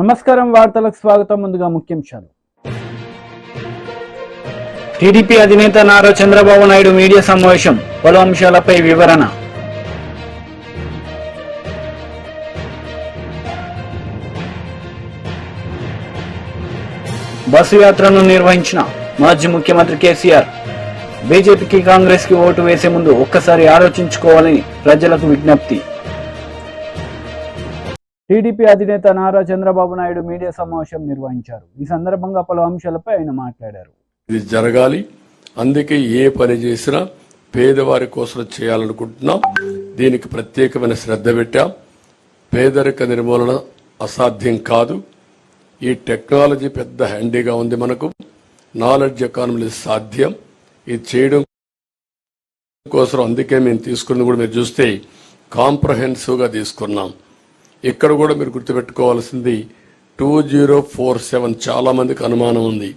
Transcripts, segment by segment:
నమస్కారం, వార్తలకు స్వాగతం. ముందుగా ముఖ్యాంశాలు. టీడీపీ అధినేత నారా చంద్రబాబు నాయుడు మీడియా సమావేశం, పలు అంశాలపై వివరణ. బస్సు యాత్రను నిర్వహించిన మాజీ ముఖ్యమంత్రి కేసీఆర్, బీజేపీకి కాంగ్రెస్ కి ఓటు వేసే ముందు ఒక్కసారి ఆలోచించుకోవాలని ప్రజలకు విజ్ఞప్తి. టీడీపీ అధినేత నారా చంద్రబాబు నాయుడు మీడియా సమావేశం నిర్వహించారు. ఈ సందర్భంగా పలు అంశాలపై ఆయన మాట్లాడారు. ఇది జరగాలి, అందుకే ఏ పని చేసినా పేదవారి కోసం చేయాలనుకుంటున్నాం. దీనికి ప్రత్యేకమైన శ్రద్ధ పెట్టాం. పేదరిక నిర్మూలన అసాధ్యం కాదు. ఈ టెక్నాలజీ పెద్ద హ్యాండీగా ఉంది. మనకు నాలెడ్జ్ ఎకానమీ సాధ్యం. ఇది చేయడం కోసం అందుకే మేము తీసుకున్నది కూడా మీరు చూస్తే కాంప్రహెన్సివ్ గా తీసుకున్నాం. ఇక్కడ కూడా మీరు గుర్తుపెట్టుకోవాల్సింది 2047 చాలా మందికి అనుమానం ఉంది.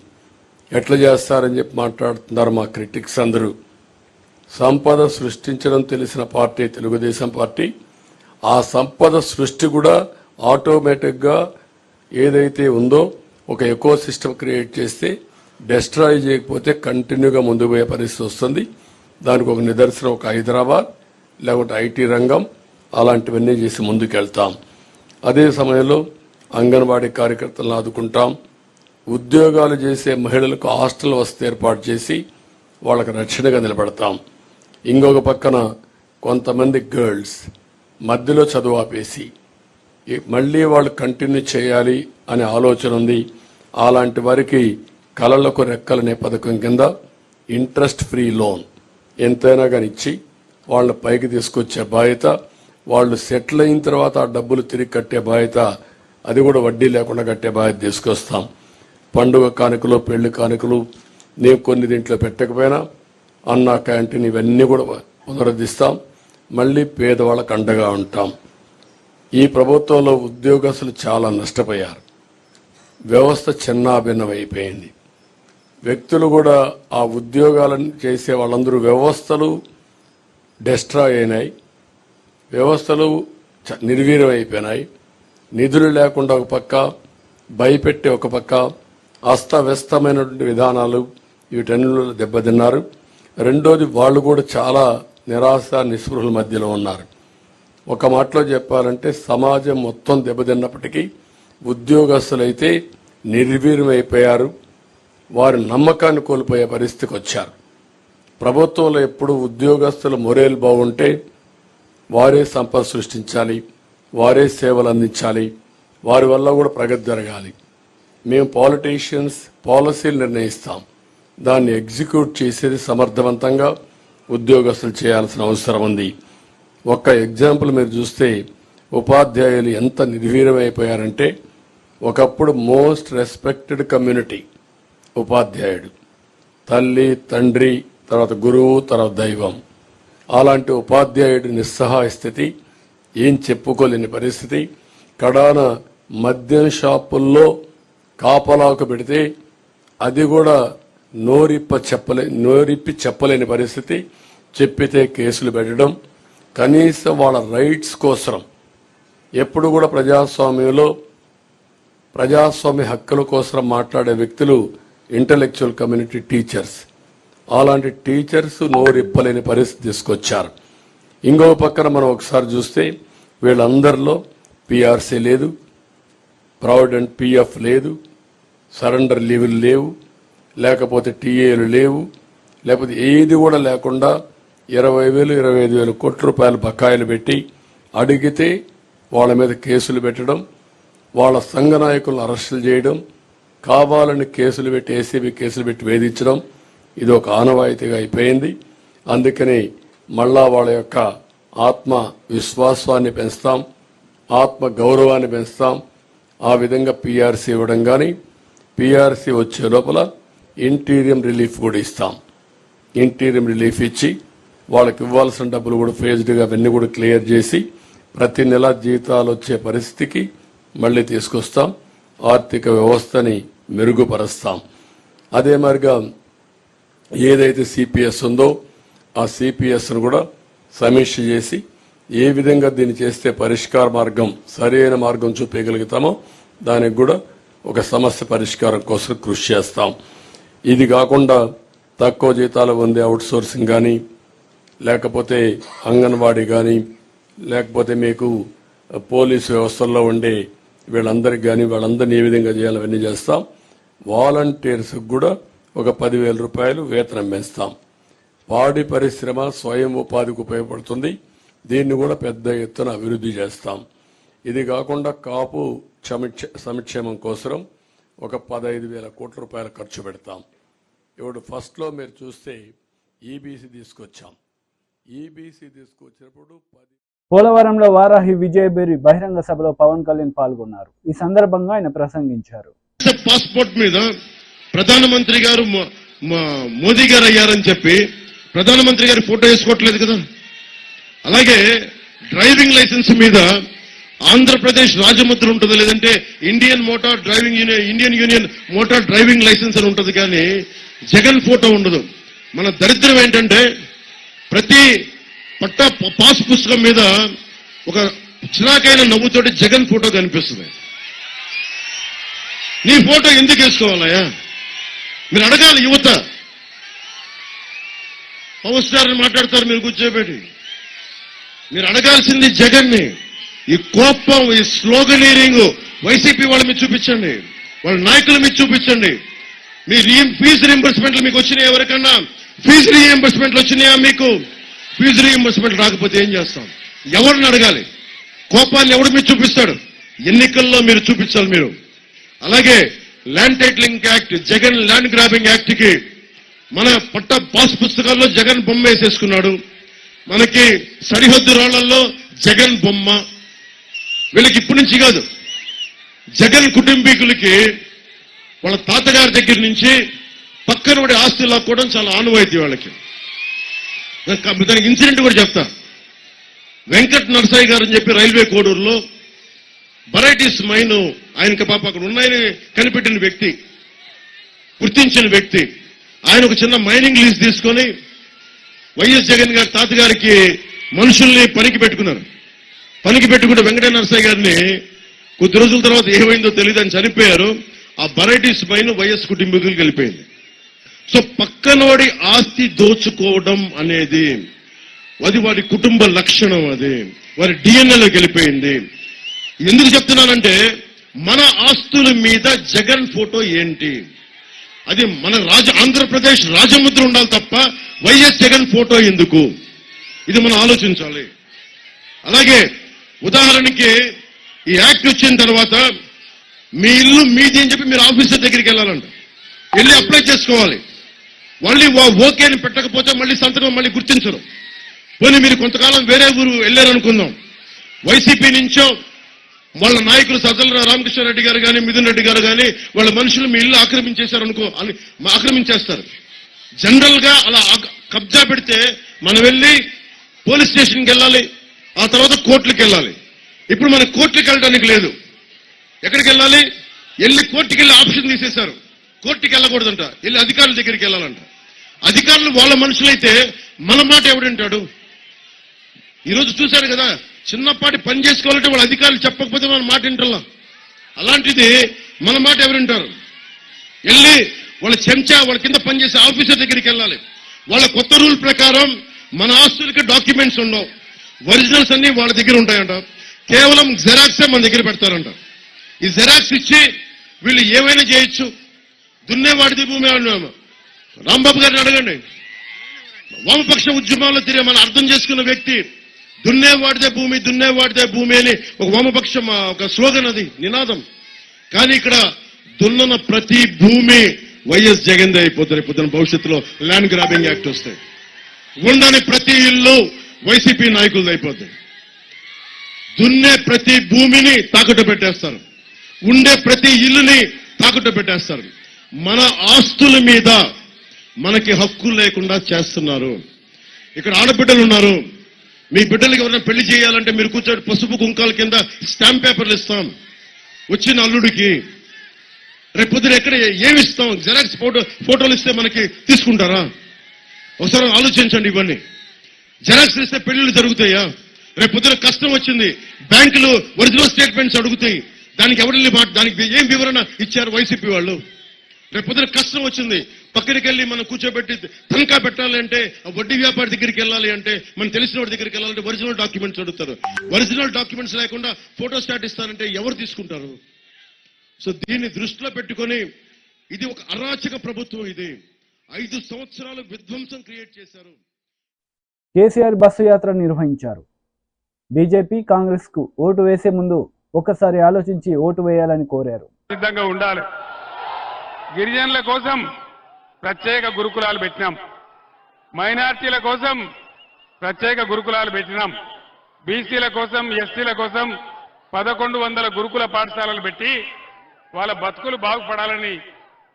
ఎట్లా చేస్తారని చెప్పి మాట్లాడుతున్నారు మా క్రిటిక్స్ అందరూ. సంపద సృష్టించడం తెలిసిన పార్టీ తెలుగుదేశం పార్టీ. ఆ సంపద సృష్టి కూడా ఆటోమేటిక్ గా ఏదైతే ఉందో ఒక ఎకో సిస్టమ్ క్రియేట్ చేస్తే డెస్ట్రాయ్ చేయకపోతే కంటిన్యూగా ముందుకు పోయే పరిస్థితి వస్తుంది. దానికి ఒక నిదర్శనం ఒక హైదరాబాద్, లేకుంటే ఐటీ రంగం, అలాంటివన్నీ చేసి ముందుకెళ్తాం. అదే సమయంలో అంగన్వాడీ కార్యకర్తలను ఆదుకుంటాం. ఉద్యోగాలు చేసే మహిళలకు హాస్టల్ వసతి ఏర్పాటు చేసి వాళ్ళకు రక్షణగా నిలబడతాం. ఇంకొక పక్కన కొంతమంది గర్ల్స్ మధ్యలో చదువు ఆపేసి మళ్లీ వాళ్ళు కంటిన్యూ చేయాలి అనే ఆలోచన ఉంది. అలాంటి వారికి కళలకు రెక్కలనే పథకం కింద ఇంట్రెస్ట్ ఫ్రీ లోన్ ఎంతైనా కానీ ఇచ్చి వాళ్ళ పైకి తీసుకొచ్చే బాధ్యత, వాళ్ళు సెటిల్ అయిన తర్వాత ఆ డబ్బులు తిరిగి కట్టే బాధ్యత, అది కూడా వడ్డీ లేకుండా కట్టే బాధ్యత తీసుకొస్తాం. పండుగ కానుకలు, పెళ్లి కానుకలు నేను కొన్ని దీంట్లో పెట్టకపోయినా అన్నా క్యాంటీన్ ఇవన్నీ కూడా పునరుద్ధరిస్తాం. మళ్లీ పేదవాళ్ళకు అండగా ఉంటాం. ఈ ప్రభుత్వంలో ఉద్యోగస్తులు చాలా నష్టపోయారు. వ్యవస్థ చిన్నాభిన్నమైపోయింది. వ్యక్తులు కూడా ఆ ఉద్యోగాలను చేసే వాళ్ళందరూ వ్యవస్థలు డెస్ట్రాయ్ అయినాయి. వ్యవస్థలు నిర్వీర్యమైపోయినాయి. నిధులు లేకుండా ఒక పక్క, భయపెట్టే ఒక పక్క, అస్తవ్యస్తమైనటువంటి విధానాలు, వీటన్నిటిలో దెబ్బతిన్నారు. రెండోది వాళ్ళు కూడా చాలా నిరాశ నిస్పృహల మధ్యలో ఉన్నారు. ఒక మాటలో చెప్పాలంటే సమాజం మొత్తం దెబ్బతిన్నప్పటికీ ఉద్యోగస్తులైతే నిర్వీర్యమైపోయారు. వారి నమ్మకాన్ని కోల్పోయే పరిస్థితికి వచ్చారు. ప్రభుత్వంలో ఎప్పుడు ఉద్యోగస్తుల మొరేలు బాగుంటే వారే సంపద సృష్టించాలి, వారే సేవలు అందించాలి, వారి వల్ల కూడా ప్రగతి జరగాలి. మేము పాలిటీషియన్స్ పాలసీలు నిర్ణయిస్తాం, దాన్ని ఎగ్జిక్యూట్ చేసేది సమర్థవంతంగా ఉద్యోగస్తులు చేయాల్సిన అవసరం ఉంది. ఒక్క ఎగ్జాంపుల్ మీరు చూస్తే ఉపాధ్యాయులు ఎంత నిర్వీర్యమైపోయారంటే, ఒకప్పుడు మోస్ట్ రెస్పెక్టెడ్ కమ్యూనిటీ ఉపాధ్యాయుడు, తల్లి తండ్రి తర్వాత గురువు తర్వాత దైవం. అలాంటి ఉపాధ్యాయుడి నిస్సహాయ స్థితి, ఏం చెప్పుకోలేని పరిస్థితి. కడాన మద్యం షాపుల్లో కాపలాకు పెడితే అది కూడా నోరిప్పి చెప్పలేని పరిస్థితి. చెప్పితే కేసులు పెట్టడం. కనీసం వాళ్ళ రైట్స్ కోసం ఎప్పుడు కూడా ప్రజాస్వామ్యంలో ప్రజాస్వామ్య హక్కుల కోసం మాట్లాడే వ్యక్తులు ఇంటలెక్చువల్ కమ్యూనిటీ టీచర్స్. అలాంటి టీచర్స్ నోరిప్పలేని పరిస్థితి తీసుకొచ్చారు. ఇంకో పక్కన మనం ఒకసారి చూస్తే వీళ్ళందరిలో పీఆర్సీ లేదు, ప్రావిడెంట్ పీఎఫ్ లేదు, సరెండర్ లీవులు లేవు, లేకపోతే టీఏలు లేవు, లేకపోతే ఏది కూడా లేకుండా 20,000 25,000 కోట్ల రూపాయలు బకాయిలు పెట్టి అడిగితే వాళ్ళ మీద కేసులు పెట్టడం, వాళ్ళ సంఘ నాయకులను అరెస్టులు చేయడం, కావాలని కేసులు పెట్టి ఏసీబీ కేసులు పెట్టి వేధించడం, ఇది ఒక ఆనవాయితీగా అయిపోయింది. అందుకని మళ్ళా వాళ్ళ యొక్క ఆత్మ విశ్వాసాన్ని పెంచుతాం, ఆత్మ గౌరవాన్ని పెంచుతాం. ఆ విధంగా పీఆర్సీ ఇవ్వడం కానీ, పీఆర్సీ వచ్చే లోపల ఇంటీరియం రిలీఫ్ కూడా ఇస్తాం. ఇంటీరియం రిలీఫ్ ఇచ్చి వాళ్ళకి ఇవ్వాల్సిన డబ్బులు కూడా ఫేజ్డ్గా అవన్నీ కూడా క్లియర్ చేసి ప్రతి నెల జీతాలు వచ్చే పరిస్థితికి మళ్లీ తీసుకొస్తాం. ఆర్థిక వ్యవస్థని మెరుగుపరుస్తాం. అదే మరిగా ఏదైతే సిపిఎస్ ఉందో ఆ సిపిఎస్ను కూడా సమీక్ష చేసి ఏ విధంగా దీన్ని చేస్తే పరిష్కార మార్గం, సరైన మార్గం చూపించగలుగుతామో దానికి కూడా ఒక సమస్య పరిష్కారం కోసం కృషి చేస్తాం. ఇది కాకుండా తక్కువ జీతాలు పొందే అవుట్ సోర్సింగ్ కానీ, లేకపోతే అంగన్వాడీ కానీ, లేకపోతే మీకు పోలీసు వ్యవస్థల్లో ఉండే వీళ్ళందరికీ కానీ వాళ్ళందరినీ ఏ విధంగా చేయాలి అవన్నీ చేస్తాం. వాలంటీర్స్ కూడా ఒక 10,000 రూపాయలు వేతనం పెంచుతాం. పాడి పరిశ్రమ స్వయం ఉపాధికి ఉపయోగపడుతుంది. దీన్ని కూడా పెద్ద ఎత్తున అభివృద్ధి చేస్తాం. ఇది కాకుండా కాపు సంక్షేమం కోసం ఒక 15,000 కోట్ల రూపాయలు ఖర్చు పెడతాం. ఇప్పుడు ఫస్ట్ లో మీరు చూస్తే ఈబీసీ తీసుకొచ్చాం. ఈబీసీ తీసుకొచ్చినప్పుడు పోలవరంలో వారాహి విజయబేరి బహిరంగ సభలో పవన్ కళ్యాణ్ పాల్గొన్నారు. ఈ సందర్భంగా ఆయన ప్రసంగించారు. పాస్పోర్ట్ మీద ప్రధానమంత్రి గారు మోదీ గారు అయ్యారని చెప్పి ప్రధానమంత్రి గారి ఫోటో వేసుకోవట్లేదు కదా. అలాగే డ్రైవింగ్ లైసెన్స్ మీద ఆంధ్రప్రదేశ్ రాజముద్ర ఉంటుంది, లేదంటే Indian union motor driving licence అని ఉంటుంది, కానీ జగన్ ఫోటో ఉండదు. మన దరిద్రం ఏంటంటే ప్రతి పాస్ పుస్తకం మీద ఒక చిరాకైన నవ్వుతోటి జగన్ ఫోటో కనిపిస్తుంది. నీ ఫోటో ఎందుకు వేసుకోవాలయా? మీరు అడగాలి. యువత పవర్ స్టార్ అని మాట్లాడతారు మీరు కూర్చోబెట్టి. మీరు అడగాల్సింది జగన్ ని. ఈ కోపం, ఈ స్లోగనీరింగ్ వైసీపీ వాళ్ళ మీద చూపించండి, వాళ్ళ నాయకుల మీద చూపించండి. మీ ఫీజు రీఎంబర్స్మెంట్లు మీకు వచ్చినాయి? ఎవరికన్నా ఫీజు రీఎంబర్స్మెంట్లు వచ్చినాయా మీకు? ఫీజు రీఎంబర్స్మెంట్ రాకపోతే ఏం చేస్తాం? ఎవరిని అడగాలి? కోపాన్ని ఎవరి మీద చూపిస్తాడు? ఎన్నికల్లో మీరు చూపించాలి మీరు. అలాగే land titling act, Jagan land grabbing act కి మన పాస్ పుస్తకాల్లో జగన్ బొమ్మ వేసేసుకున్నాడు. మనకి సరిహద్దు రాళ్లలో జగన్ బొమ్మ. వీళ్ళకి ఇప్పటి నుంచి కాదు, జగన్ కుటుంబీకులకి వాళ్ళ తాతగారి దగ్గర నుంచి పక్కన పడి ఆస్తి లాక్కోవడం చాలా ఆనవాయితీ వాళ్ళకి. దానికి ఇన్సిడెంట్ కూడా చెప్తా. వెంకట్ నరసాయి గారు అని చెప్పి రైల్వే కోడూరులో వెరైటీస్ మైన్ ఆయనకి పాప అక్కడ ఉన్నాయని కనిపెట్టిన వ్యక్తి, గుర్తించిన వ్యక్తి. ఆయన ఒక చిన్న మైనింగ్ లీజ్ తీసుకొని వైఎస్ జగన్ గారి తాతగారికి మనుషుల్ని పనికి పెట్టుకున్నారు. పనికి పెట్టుకుంటే వెంకట నరసాయి గారిని కొద్ది రోజుల తర్వాత ఏమైందో తెలియదు, అని చనిపోయారు. ఆ వెరైటీస్ మైన్ వైఎస్ కుటుంబీకులకు వెళ్ళిపోయింది. సో పక్కనోడి ఆస్తి దోచుకోవడం అనేది అది వాడి కుటుంబ లక్షణం, అది వారి డిఎన్ఏలోకి వెళ్ళిపోయింది. ఎందుకు చెప్తున్నానంటే మన ఆస్తుల మీద జగన్ ఫోటో ఏంటి? అది మన ఆంధ్రప్రదేశ్ రాజముద్ర ఉండాలి తప్ప వైఎస్ జగన్ ఫోటో ఎందుకు? ఇది మనం ఆలోచించాలి. అలాగే ఉదాహరణకి ఈ యాక్ట్ వచ్చిన తర్వాత మీ ఇల్లు మీది అని చెప్పి మీరు ఆఫీసర్ దగ్గరికి వెళ్ళాలంట, వెళ్ళి అప్లై చేసుకోవాలి. మళ్ళీ ఓకే అని పెట్టకపోతే మళ్ళీ సంతకం మళ్ళీ గుర్తించరు. పోనీ మీరు కొంతకాలం వేరే ఊరు వెళ్ళారనుకుందాం, వైసీపీ నుంచో వాళ్ళ నాయకులు సజ్జల రామకృష్ణారెడ్డి గారు కానీ మిథున్ రెడ్డి గారు కానీ వాళ్ళ మనుషులు మీ ఇల్లు ఆక్రమించేశారనుకో, ఆక్రమించేస్తారు. జనరల్ గా అలా కబ్జా పెడితే మనం వెళ్ళి పోలీస్ స్టేషన్కి వెళ్ళాలి, ఆ తర్వాత కోర్టులకు వెళ్ళాలి. ఇప్పుడు మన కోర్టులకు వెళ్ళడానికి లేదు. ఎక్కడికి వెళ్ళాలి? వెళ్ళి కోర్టుకి వెళ్ళి ఆప్షన్ తీసేశారు. కోర్టుకి వెళ్ళకూడదంట, వెళ్ళి అధికారుల దగ్గరికి వెళ్ళాలంట. అధికారులు వాళ్ళ మనుషులైతే మన మాట ఎవడంటాడు? ఈరోజు చూశారు కదా, చిన్నపాటి పని చేసుకోవాలంటే వాళ్ళ అధికారులు చెప్పకపోతే మన మాట వింటల్లా. అలాంటిది మన మాట ఎవరింటారు? వెళ్ళి వాళ్ళ చెంచా వాళ్ళ కింద పనిచేసే ఆఫీసర్ దగ్గరికి వెళ్ళాలి. వాళ్ళ కొత్త రూల్ ప్రకారం మన ఆస్తులకి డాక్యుమెంట్స్ ఉండవు, ఒరిజినల్స్ అన్ని వాళ్ళ దగ్గర ఉంటాయంట. కేవలం జెరాక్సే మన దగ్గర పెడతారంట. ఈ జెరాక్స్ ఇచ్చి వీళ్ళు ఏమైనా చేయొచ్చు. దున్నేవాడిది భూమి. రాంబాబు గారిని అడగండి, వామపక్ష ఉద్యమాల్లో తిరిగి మనం అర్థం చేసుకున్న వ్యక్తి. దున్నేవాడిదే భూమి, దున్నేవాడిదే భూమి అని ఒక వామపక్షం ఒక స్లోగన్, అది నినాదం. కానీ ఇక్కడ దున్నన ప్రతి భూమి వైఎస్ జగన్దే అయిపోతారు. పొద్దున భవిష్యత్తులో ల్యాండ్ గ్రాబింగ్ యాక్ట్ వస్తాయి. ఉండని ప్రతి ఇల్లు వైసీపీ నాయకులది అయిపోతాయి. దున్నే ప్రతి భూమిని తాకట్టు పెట్టేస్తారు, ఉండే ప్రతి ఇల్లుని తాకట్టు పెట్టేస్తారు. మన ఆస్తుల మీద మనకి హక్కు లేకుండా చేస్తున్నారు. ఇక్కడ ఆడబిడ్డలు ఉన్నారు, మీ బిడ్డలకి ఎవరైనా పెళ్లి చేయాలంటే మీరు కూర్చోటి పసుపు కుంకాల కింద స్టాంప్ పేపర్లు ఇస్తాం వచ్చిన అల్లుడికి. రేపు పొద్దున ఎక్కడ ఏమిస్తాం? జెరాక్స్ ఫోటోలు ఇస్తే మనకి తీసుకుంటారా? ఒకసారి ఆలోచించండి. ఇవన్నీ జెరాక్స్ ఇస్తే పెళ్లిళ్ళు జరుగుతాయా? రేపు పొద్దున కష్టం వచ్చింది, బ్యాంకులు ఒరిజినల్ స్టేట్మెంట్స్ అడుగుతాయి. దానికి ఎవరిని దానికి ఏం వివరణ ఇచ్చారు వైసీపీ వాళ్ళు? రేపు పొద్దున కష్టం వచ్చింది, పక్కడికి వెళ్ళి మనం కూర్చోబెట్టి తనఖా పెట్టాలి అంటే, వడ్డీ వ్యాపారి దగ్గరికి వెళ్ళాలి అంటే, మనం తెలిసిన వాడి దగ్గరికి వెళ్ళాలంటే ఒరిజినల్ డాక్యుమెంట్స్ అడుగుతారు. ఒరిజినల్ డాక్యుమెంట్స్ లేకుండా ఫోటో స్టాట్ ఇస్తారంటే ఎవరు తీసుకుంటారు? సో దీన్ని దృష్టిలో పెట్టుకొని ఇది ఒక అరాచక ప్రభుత్వం. ఇది 5 సంవత్సరాలు విధ్వంసం క్రియేట్ చేశారు. కేసీఆర్ బస్సు యాత్ర నిర్వహించారు. బీజేపీ కాంగ్రెస్ కు ఓటు వేసే ముందు ఒక్కసారి ఆలోచించి ఓటు వేయాలని కోరారు. సిద్ధంగా ఉండాలి. గిరిజనుల కోసం ప్రత్యేక గురుకులాలు పెట్టినాం, మైనార్టీల కోసం ప్రత్యేక గురుకులాలు పెట్టినాం, బీసీల కోసం ఎస్టీల కోసం 1100 గురుకుల పాఠశాలలు పెట్టి వాళ్ళ బతుకులు బాగుపడాలని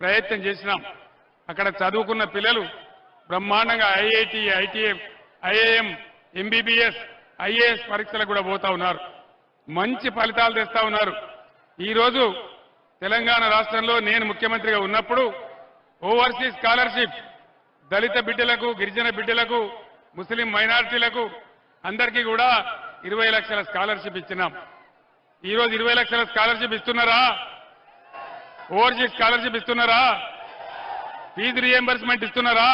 ప్రయత్నం చేసినాం. అక్కడ చదువుకున్న పిల్లలు బ్రహ్మాండంగా ఐఐటి, ఐఐఎం, ఎంబీబీఎస్, ఐఏఎస్ పరీక్షలకు కూడా పోతా ఉన్నారు. మంచి ఫలితాలు తెస్తా ఉన్నారు. ఈరోజు తెలంగాణ రాష్ట్రంలో నేను ముఖ్యమంత్రిగా ఉన్నప్పుడు ఓవర్సీస్ స్కాలర్షిప్ దళిత బిడ్డలకు, గిరిజన బిడ్డలకు, ముస్లిం మైనారిటీలకు అందరికీ కూడా 20 లక్షల స్కాలర్షిప్ ఇచ్చినాం. ఈరోజు 20 లక్షల స్కాలర్షిప్ ఇస్తున్నారా? ఓవర్సీస్ స్కాలర్షిప్ ఇస్తున్నారా? ఫీజు రియంబర్స్మెంట్ ఇస్తున్నారా?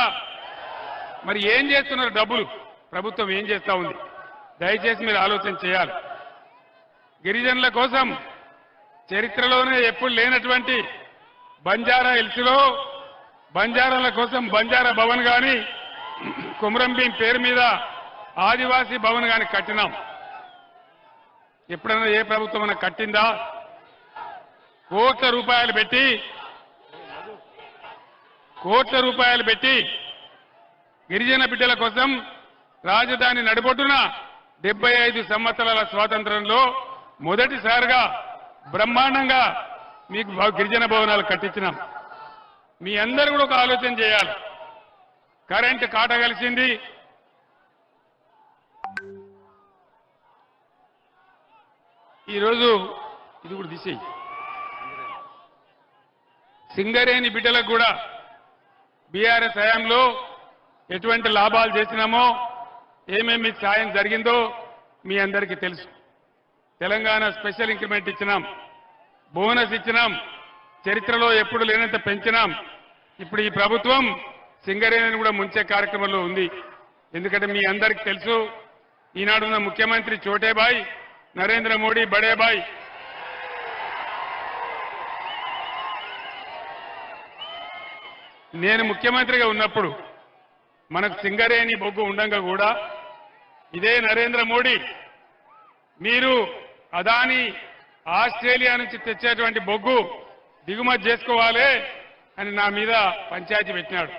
మరి ఏం చేస్తున్నారు? డబ్బులు ప్రభుత్వం ఏం చేస్తా ఉంది? దయచేసి మీరు ఆలోచన చేయాలి. గిరిజనుల కోసం చరిత్రలోనే ఎప్పుడు లేనటువంటి బంజారా హిల్స్లో బంజారాల కోసం బంజారా భవన్ గాని, కుమరం భీం పేరు మీద ఆదివాసీ భవన్ గాని కట్టినాం. ఎప్పుడైనా ఏ ప్రభుత్వం అన్నా కట్టిందా? కోట్ల రూపాయలు పెట్టి గిరిజన బిడ్డల కోసం రాజధాని నడిబొడ్డున 75 సంవత్సరాల స్వాతంత్రంలో మొదటిసారిగా బ్రహ్మాండంగా మీకు గిరిజన భవనాలు కట్టించినాం. మీ అందరూ కూడా ఒక ఆలోచన చేయాలి. కరెంటు కాట కలిసింది. ఈరోజు ఇది కూడా తీసేయి. సింగరేణి బిడ్డలకు కూడా బీఆర్ఎస్ హయాంలో ఎటువంటి లాభాలు చేసినామో, ఏమేమి సాయం జరిగిందో మీ అందరికీ తెలుసు. తెలంగాణ స్పెషల్ ఇంక్రిమెంట్ ఇచ్చినాం, బోనస్ ఇచ్చినాం, చరిత్రలో ఎప్పుడు లేనంత పెంచినాం. ఇప్పుడు ఈ ప్రభుత్వం సింగరేణిని కూడా ముంచే కార్యక్రమంలో ఉంది. ఎందుకంటే మీ అందరికీ తెలుసు, ఈనాడున్న ముఖ్యమంత్రి చోటేబాయ్, నరేంద్ర మోడీ బడేబాయ్. నేను ముఖ్యమంత్రిగా ఉన్నప్పుడు మనకు సింగరేణి బొగ్గు ఉండంగా కూడా ఇదే నరేంద్ర మోడీ మీరు అదాని ఆస్ట్రేలియా నుంచి తెచ్చేటువంటి బొగ్గు దిగుమతి చేసుకోవాలి అని నా మీద పంచాయతీ పెట్టినాడు.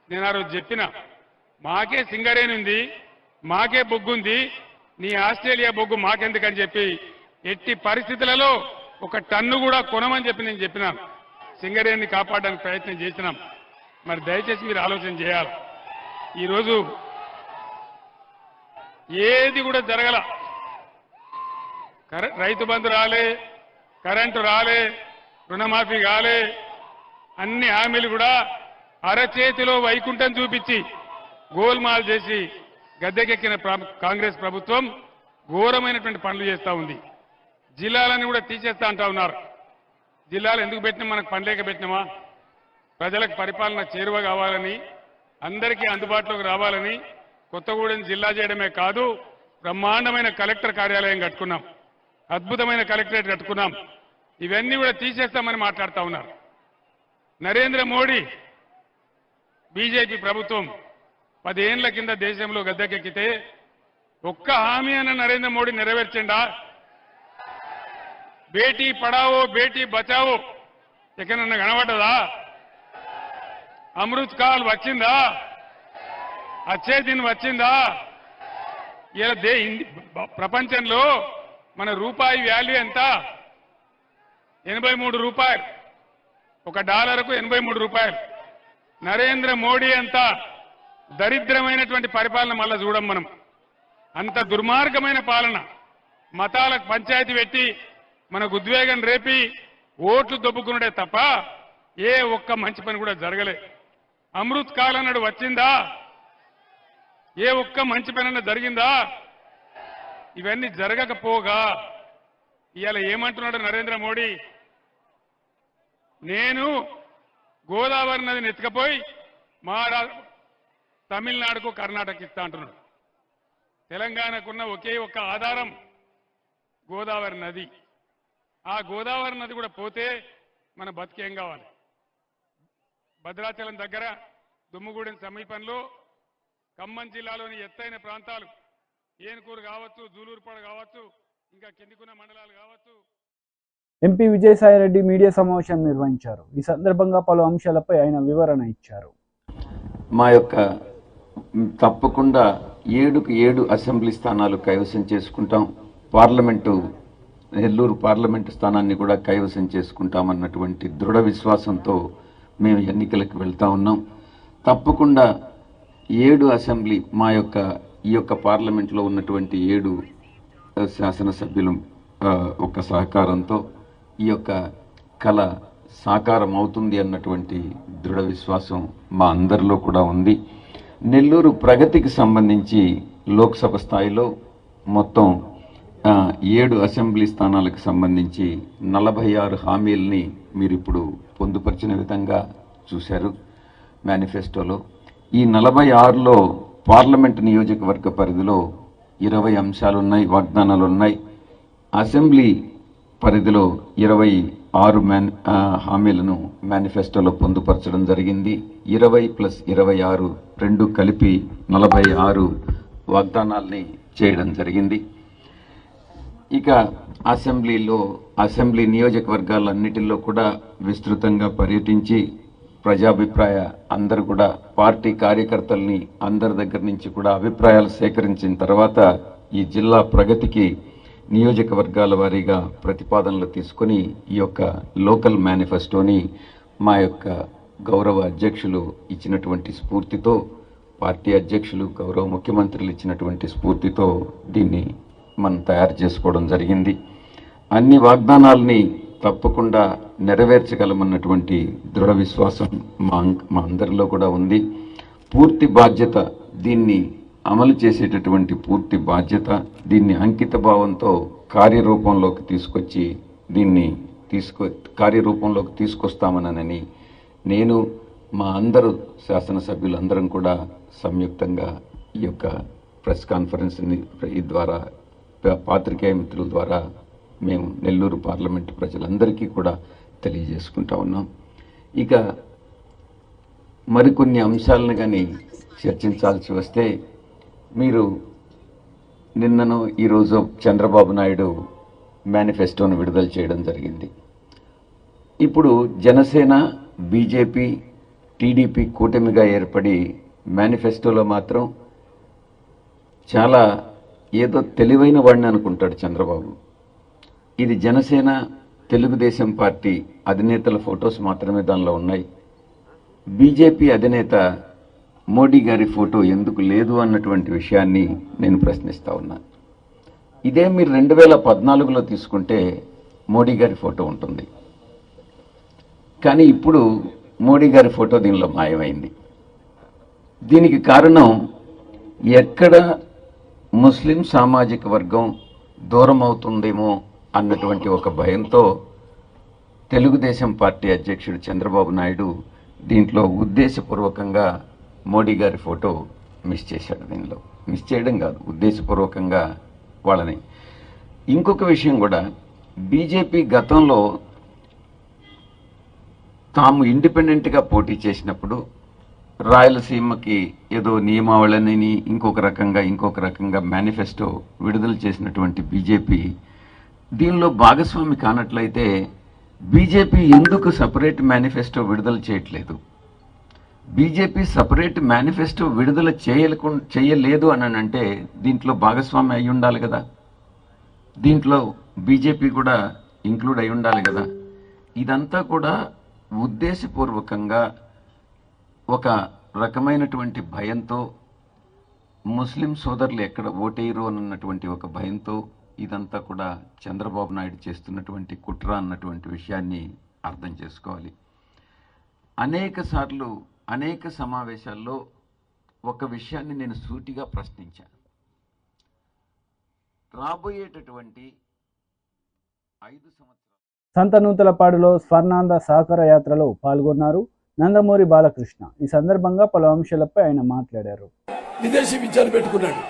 నేను ఆ రోజు చెప్పిన, మాకే సింగరేణి ఉంది, మాకే బొగ్గు ఉంది, నీ ఆస్ట్రేలియా బొగ్గు మాకెందుకని చెప్పి ఎట్టి పరిస్థితులలో 1 టన్ను కూడా కొనమని చెప్పి నేను చెప్పినాను. సింగరేణిని కాపాడడానికి ప్రయత్నం చేసినాం. మరి దయచేసి మీరు ఆలోచన చేయాలి. ఈరోజు ఏది కూడా జరగల. రైతు బంధు రాలే, కరెంటు రాలే, రుణమాఫీ కాలే, అన్ని హామీలు కూడా అరచేతిలో వైకుంఠం చూపించి గోల్మాల్ చేసి గద్దెకెక్కిన కాంగ్రెస్ ప్రభుత్వం ఘోరమైనటువంటి పనులు చేస్తా ఉంది. జిల్లాలను కూడా తీసేస్తా అంటా ఉన్నారు. జిల్లాలు ఎందుకు పెట్టినా? మనకు పనిలేక పెట్టినామా? ప్రజలకు పరిపాలన చేరువ కావాలని, అందరికీ అందుబాటులోకి రావాలని కొత్తగూడెం జిల్లా చేయడమే కాదు, బ్రహ్మాండమైన కలెక్టర్ కార్యాలయం కట్టుకున్నాం, అద్భుతమైన కలెక్టరేట్ కట్టుకున్నాం. ఇవన్నీ కూడా తీసేస్తామని మాట్లాడుతూ ఉన్నారు. నరేంద్ర మోడీ బీజేపీ ప్రభుత్వం 10 ఏళ్ల కింద దేశంలో గద్దెకెక్కితే ఒక్క హామీ అన్న నరేంద్ర మోడీ నెరవేర్చండా? బేటీ పడావో బేటీ బచావో ఎక్కడన్నా కనబడ్డదా? అమృత్ కాల్ వచ్చిందా? అచ్చే దిన్ వచ్చిందా? ఇలా ప్రపంచంలో మన రూపాయి వాల్యూ ఎంత? 83 రూపాయలు. $1కు 83 రూపాయలు. నరేంద్ర మోడీ అంత దరిద్రమైనటువంటి పరిపాలన మళ్ళా చూడం మనం. అంత దుర్మార్గమైన పాలన, మతాలకు పంచాయతీ పెట్టి మనకు ఉద్వేగం రేపి ఓట్లు దొబ్బుకున్నాడే తప్ప ఏ ఒక్క మంచి పని కూడా జరగలే. అమృత్ కాల్ అన్నాడు, వచ్చిందా? ఏ ఒక్క మంచి పని అన్న జరిగిందా? ఇవన్నీ జరగకపోగా ఇవాళ ఏమంటున్నాడు నరేంద్ర మోడీ, నేను గోదావరి నదిని ఎత్తుకపోయి తమిళనాడుకు కర్ణాటక ఇస్తా అంటున్నాడు. తెలంగాణకున్న ఒకే ఒక్క ఆధారం గోదావరి నది. ఆ గోదావరి నది కూడా పోతే మన బతికేం కావాలి? భద్రాచలం దగ్గర దుమ్ముగూడెం సమీపంలో ఖమ్మం జిల్లాలోని ఎత్తైన ప్రాంతాలు ఏనుకూరు కావచ్చు, జూలూరుపాడు కావచ్చు, ఇంకా కిందికున్న మండలాలు కావచ్చు. ఎంపీ విజయసాయిరెడ్డి మీడియా సమావేశం నిర్వహించారు. ఈ సందర్భంగా పలు అంశాలపై ఆయన వివరణ ఇచ్చారు. మా యొక్క తప్పకుండా 7కు 7 అసెంబ్లీ స్థానాలు కైవసం చేసుకుంటాం. నెల్లూరు పార్లమెంటు స్థానాన్ని కూడా కైవసం చేసుకుంటామన్నటువంటి దృఢ విశ్వాసంతో మేము ఎన్నికలకు వెళ్తా ఉన్నాం. తప్పకుండా 7 అసెంబ్లీ ఈ యొక్క పార్లమెంట్లో ఉన్నటువంటి 7 శాసనసభ్యులు ఒక సహకారంతో ఈ యొక్క కళ సాకారం అవుతుంది అన్నటువంటి దృఢ విశ్వాసం మా అందరిలో కూడా ఉంది. నెల్లూరు ప్రగతికి సంబంధించి లోక్సభ స్థాయిలో మొత్తం 7 అసెంబ్లీ స్థానాలకు సంబంధించి 46 హామీల్ని మీరు ఇప్పుడు పొందుపరిచిన విధంగా చూశారు మేనిఫెస్టోలో. ఈ 46లో పార్లమెంటు నియోజకవర్గ పరిధిలో 20 అంశాలున్నాయి, వాగ్దానాలు ఉన్నాయి. అసెంబ్లీ పరిధిలో 26 హామీలను మేనిఫెస్టోలో పొందుపరచడం జరిగింది. 20+26 రెండు కలిపి 46 వాగ్దానాల్ని చేయడం జరిగింది. ఇక అసెంబ్లీ నియోజకవర్గాలన్నిటిలో కూడా విస్తృతంగా పర్యటించి ప్రజాభిప్రాయ అందరూ కూడా పార్టీ కార్యకర్తల్ని అందరి దగ్గర నుంచి కూడా అభిప్రాయాలు సేకరించిన తర్వాత ఈ జిల్లా ప్రగతికి నియోజకవర్గాల వారీగా ప్రతిపాదనలు తీసుకొని ఈ యొక్క లోకల్ మేనిఫెస్టోని మా యొక్క గౌరవ అధ్యక్షులు ఇచ్చినటువంటి స్ఫూర్తితో, పార్టీ అధ్యక్షులు గౌరవ ముఖ్యమంత్రులు ఇచ్చినటువంటి స్ఫూర్తితో దీన్ని మనం తయారు చేసుకోవడం జరిగింది. అన్ని వాగ్దానాల్ని తప్పకుండా నెరవేర్చగలమన్నటువంటి దృఢ విశ్వాసం మా అందరిలో కూడా ఉంది. పూర్తి బాధ్యత, దీన్ని అమలు చేసేటటువంటి పూర్తి బాధ్యత, దీన్ని అంకిత భావంతో కార్యరూపంలోకి తీసుకొచ్చి కార్యరూపంలోకి తీసుకొస్తామనని నేను, మా అందరూ శాసనసభ్యులందరం కూడా సంయుక్తంగా ఈ యొక్క ప్రెస్ కాన్ఫరెన్స్ని ద్వారా పాత్రికేయ మిత్రుల ద్వారా మేము నెల్లూరు పార్లమెంటు ప్రజలందరికీ కూడా తెలియజేసుకుంటా ఉన్నాం. ఇక మరికొన్ని అంశాలను కానీ చర్చించాల్సి వస్తే, మీరు నిన్నను ఈరోజు చంద్రబాబు నాయుడు మేనిఫెస్టోను విడుదల చేయడం జరిగింది. ఇప్పుడు జనసేన, బీజేపీ, టీడీపీ కూటమిగా ఏర్పడి మేనిఫెస్టోలో మాత్రం చాలా ఏదో తెలివైన వాడిని అనుకుంటాడు చంద్రబాబు. ఇది జనసేన, తెలుగుదేశం పార్టీ అధినేతల ఫొటోస్ మాత్రమే దానిలో ఉన్నాయి. బీజేపీ అధినేత మోడీ గారి ఫోటో ఎందుకు లేదు అన్నటువంటి విషయాన్ని నేను ప్రశ్నిస్తా ఉన్నాను. ఇదే మీరు 2014లో తీసుకుంటే మోడీ గారి ఫోటో ఉంటుంది, కానీ ఇప్పుడు మోడీ గారి ఫోటో దీనిలో మాయమైంది. దీనికి కారణం, ఎక్కడ ముస్లిం సామాజిక వర్గం దూరం అవుతుందేమో అన్నటువంటి ఒక భయంతో తెలుగుదేశం పార్టీ అధ్యక్షుడు చంద్రబాబు నాయుడు దీంట్లో ఉద్దేశపూర్వకంగా మోడీ గారి ఫోటో మిస్ చేశాడు. దీనిలో మిస్ చేయడం కాదు, ఉద్దేశపూర్వకంగా వాళ్ళని. ఇంకొక విషయం కూడా, బీజేపీ గతంలో తాము ఇండిపెండెంట్గా పోటీ చేసినప్పుడు రాయలసీమకి ఏదో నియమావళిని ఇంకొక రకంగా మేనిఫెస్టో విడుదల చేసినటువంటి బీజేపీ దీనిలో భాగస్వామి కానట్లయితే బీజేపీ ఎందుకు సపరేట్ మేనిఫెస్టో విడుదల చేయట్లేదు? బీజేపీ సపరేట్ మేనిఫెస్టో విడుదల చేయలేదు అని అంటే దీంట్లో భాగస్వామి అయి ఉండాలి కదా, దీంట్లో బీజేపీ కూడా ఇంక్లూడ్ అయి ఉండాలి కదా. ఇదంతా కూడా ఉద్దేశపూర్వకంగా ఒక రకమైనటువంటి భయంతో, ముస్లిం సోదరులు ఎక్కడ ఓటేయరు అన్నటువంటి ఒక భయంతో ఇదంతా కూడా చంద్రబాబు నాయుడు చేస్తున్నటువంటి కుట్ర అన్నటువంటి విషయాన్ని అర్థం చేసుకోవాలి. అనేక సమావేశాల్లో ఒక విషయాన్ని నేను సూటిగా ప్రశ్నించాను. రాబోయేటటువంటి 5 సంవత్సరాలు సంతనూతలపాడులో స్వర్ణాంధ సహకార యాత్రలో పాల్గొన్నారు నందమూరి బాలకృష్ణ. ఈ సందర్భంగా పలు అంశాలపై ఆయన మాట్లాడారు. విదేశీ విద్యను పెట్టుకున్నాడు.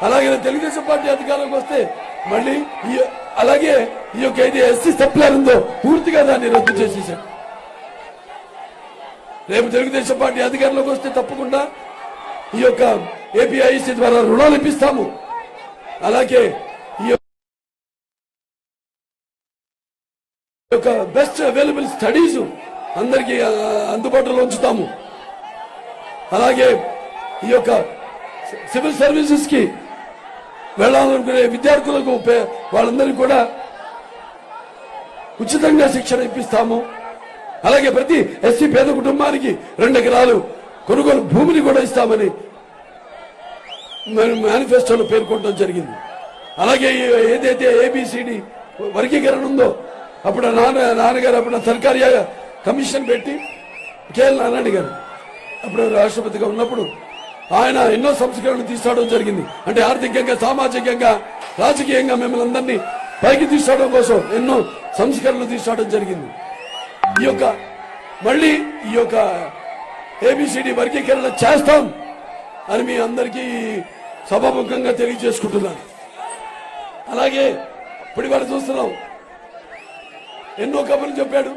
అలాగే తెలుగుదేశం పార్టీ అధికారంలోకి వస్తే మళ్ళీ అలాగే ఈ యొక్క ఇది ఎస్సీ సప్లైర్ ఉందో పూర్తిగా దాన్ని రద్దు చేసేసాడు. రేపు తెలుగుదేశం పార్టీ అధికారంలోకి వస్తే తప్పకుండా ఈ యొక్క ఏపీఐసి ద్వారా రుణాలు ఇప్పిస్తాము. అలాగే ఈ యొక్క బెస్ట్ అవైలబుల్ స్టడీస్ అందరికీ అందుబాటులో ఉంచుతాము. అలాగే ఈ యొక్క సివిల్ సర్వీసెస్ కి వెళ్లాలనుకునే విద్యార్థులకు వాళ్ళందరికీ కూడా ఉచితంగా శిక్షణ ఇప్పిస్తాము. అలాగే ప్రతి ఎస్సీ పేద కుటుంబానికి 2 ఎకరాలు కొనుగోలు భూమిని కూడా ఇస్తామని మేనిఫెస్టోలో పేర్కొనడం జరిగింది. అలాగే ఏదైతే ఏబిసిడి వర్గీకరణ ఉందో అప్పుడు నాన్నగారు అప్పుడు సర్కారీ కమిషన్ పెట్టి కేఎల్ నారాయణ గారు అప్పుడు రాష్ట్రపతిగా ఉన్నప్పుడు ఆయన ఎన్నో సంస్కరణలు తీసుకురావడం జరిగింది. అంటే ఆర్థికంగా, సామాజికంగా, రాజకీయంగా మిమ్మల్ని అందరినీ పైకి తీసుకురావడం కోసం ఎన్నో సంస్కరణలు తీసుకురావడం జరిగింది. ఈ యొక్క మళ్ళీ ఈ యొక్క ఏబిసిడి వర్గీకరణ చేస్తాం అని మీ అందరికీ సభాముఖంగా తెలియజేసుకుంటున్నాను. అలాగే ఇప్పుడు ఇవాళ చూస్తున్నాం, ఎన్నో కబుర్లు చెప్పాడు,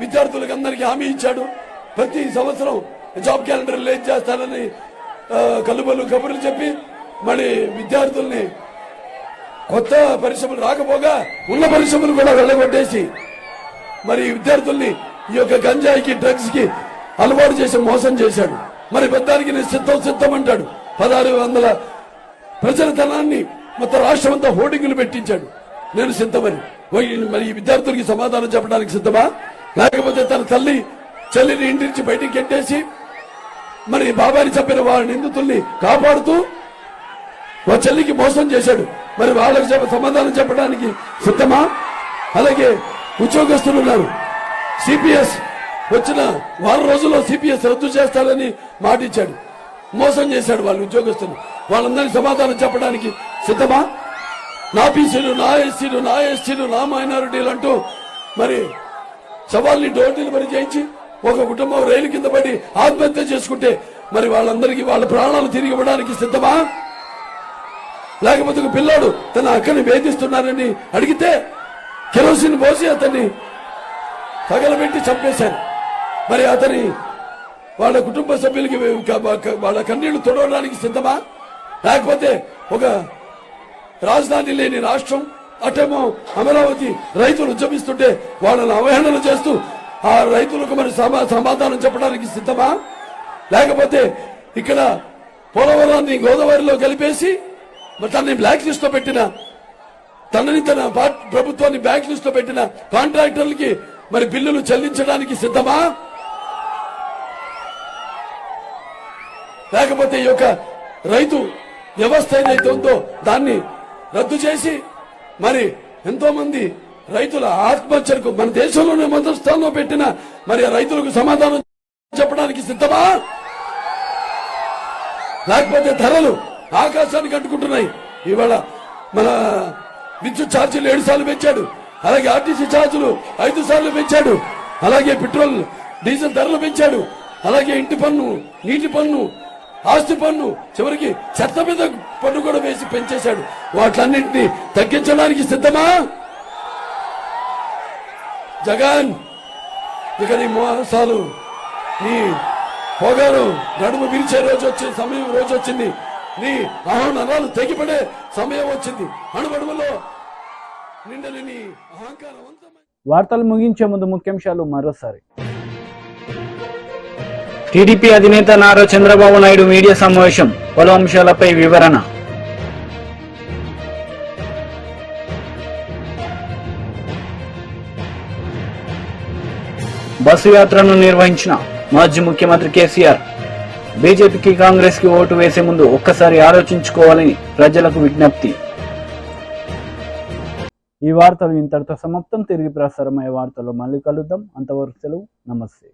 విద్యార్థులకు అందరికీ హామీ ఇచ్చాడు. ప్రతి సంవత్సరం జాబ్ క్యాలెండర్ రిలీజ్ చేస్తానని కలుబలు కబుర్లు చెప్పి మరి విద్యార్థుల్ని కొత్త పరిశ్రమలు రాకపోగా ఉన్న పరిశ్రమలు కూడా వెళ్ళగొట్టేసి మరి విద్యార్థుల్ని ఈ యొక్క గంజాయికి, డ్రగ్స్ కి అలవాటు చేసి మోసం చేశాడు. మరి పెద్దానికి నేను సిద్ధం అంటాడు. 1600 ప్రజల ధనాన్ని మొత్తం రాష్ట్రం అంతా హోర్డింగులు పెట్టించాడు. నేను సిద్ధమని. మరి ఈ విద్యార్థులకి సమాధానం చెప్పడానికి సిద్ధమా? లేకపోతే తన తల్లి చెల్లిని ఇంటి నుంచి బయటికి గెట్టేసి మరి బాబాని చెప్పిన వాళ్ళ నిందితుల్ని కాపాడుతూ వాళ్ళ చెల్లికి మోసం చేశాడు. మరి వాళ్ళకి సమాధానం చెప్పడానికి సిద్ధమా? అలాగే ఉద్యోగస్తులు ఉన్నారు. సిపిఎస్ వచ్చిన వారం రోజుల్లో సిపిఎస్ రద్దు చేస్తాడని మాటిచ్చాడు. మోసం చేశాడు వాళ్ళు ఉద్యోగస్తులు. వాళ్ళందరినీ సమాధానం చెప్పడానికి సిద్ధమా? నా బీసీలు, నా ఎస్సీలు, నా ఎస్టీలు, నా మైనారిటీలు అంటూ మరి సవాల్ని డోర్ డెలివరీ చేయించి ఒక కుటుంబం రైలు కింద పడి ఆత్మహత్య చేసుకుంటే మరి వాళ్ళందరికీ వాళ్ళ ప్రాణాలు తిరిగి ఇవ్వడానికి సిద్ధమా? లేకపోతే ఒక పిల్లాడు తన అక్కని వేధిస్తున్నారని అడిగితే కెరోసిన్ పోసి అతన్ని తగలబెట్టి చంపేశారు. మరి అతని వాళ్ళ కుటుంబ సభ్యులకి వాళ్ళ కన్నీళ్లు తొడవడానికి సిద్ధమా? లేకపోతే ఒక రాజధాని లేని రాష్ట్రం, అటేమో అమరావతి రైతులు ఉద్యమిస్తుంటే వాళ్ళని అవహేళన చేస్తూ ఆ రైతులకు మరి సమాధానం చెప్పడానికి సిద్ధమా? లేకపోతే ఇక్కడ పోలవరాన్ని గోదావరిలో కలిపేసి తనని బ్లాక్ లిస్ట్ లో పెట్టిన తనని తన ప్రభుత్వాన్ని బ్లాక్ లిస్ట్ లో పెట్టిన కాంట్రాక్టర్లకి మరి బిల్లులు చెల్లించడానికి సిద్ధమా? లేకపోతే ఈ యొక్క రైతు వ్యవస్థ ఏదైతే ఉందో దాన్ని రద్దు చేసి మరి ఎంతో మంది రైతుల ఆత్మహత్యలకు మన దేశంలోనే మొదటి స్థానంలో పెట్టిన మరి రైతులకు సమాధానం చెప్పడానికి సిద్ధమా? లేకపోతే ధరలు ఆకాశానికి అంటుకుంటున్నాయి. ఇవాళ మన విద్యుత్ ఛార్జీలు 7 సార్లు పెంచాడు. అలాగే ఆర్టీసీ ఛార్జీలు 5 సార్లు పెంచాడు. అలాగే పెట్రోల్ డీజిల్ ధరలు పెంచాడు. అలాగే ఇంటి పన్ను, నీటి పన్ను, ఆస్తి పన్ను, చివరికి చెత్త మీద పన్ను కూడా వేసి పెంచేశాడు. వాటిలన్నింటినీ తగ్గించడానికి సిద్ధమా? జగన్, ఇక నీ మోసాలు, నీ పొగరు నడుము విరిచే రోజు వచ్చింది. నీ అహంకారాలు తెగిపడే సమయం వచ్చింది. అణువణువులో నిండని నీ అహంకారవంతమైన. వార్తలు ముగించే ముందు ముఖ్యాంశాలు మరోసారి. టీడీపీ అధినేత నారా చంద్రబాబు నాయుడు మీడియా సమావేశం, పలు అంశాలపై వివరణ. బస్సు యాత్రను నిర్వహించిన మాజీ ముఖ్యమంత్రి కేసీఆర్, బీజేపీకి కాంగ్రెస్ కి ఓటు వేసే ముందు ఒక్కసారి ఆలోచించుకోవాలని ప్రజలకు విజ్ఞప్తి. ఈ వార్తలు ఇంతటితో సమాప్తం. తిరిగి ప్రసారమయ్యే వార్తల్లో మళ్ళీ కలుద్దాం. అంతవరకు సెలవు. నమస్తే.